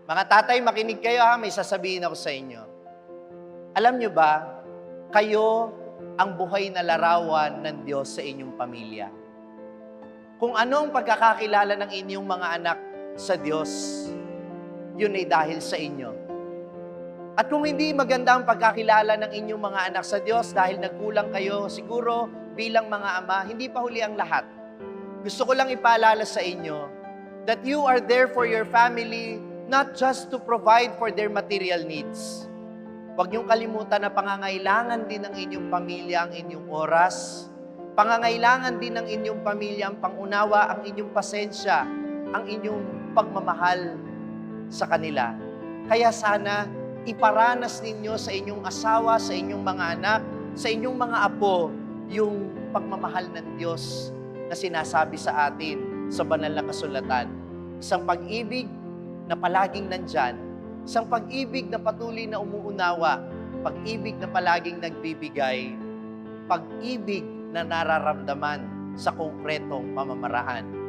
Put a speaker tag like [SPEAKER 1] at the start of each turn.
[SPEAKER 1] Mga tatay, makinig kayo ha, may sasabihin ako sa inyo. Alam nyo ba, kayo ang buhay na larawan ng Diyos sa inyong pamilya. Kung anong pagkakakilala ng inyong mga anak sa Diyos, yun ay dahil sa inyo. At kung hindi maganda ang pagkakilala ng inyong mga anak sa Diyos dahil nagkulang kayo siguro bilang mga ama, hindi pa huli ang lahat. Gusto ko lang ipaalala sa inyo that you are there for your family not just to provide for their material needs. Huwag niyong kalimutan na pangangailangan din ng inyong pamilya ang inyong oras, pangangailangan din ng inyong pamilya ang pangunawa, ang inyong pasensya, ang inyong pagmamahal sa kanila. Kaya sana iparanas ninyo sa inyong asawa, sa inyong mga anak, sa inyong mga apo, yung pagmamahal ng Diyos na sinasabi sa atin sa banal na kasulatan. Isang pag-ibig na palaging nandyan, isang pag-ibig na patuloy na umuunawa, pag-ibig na palaging nagbibigay, pag-ibig na nararamdaman sa konkretong pamamaraan.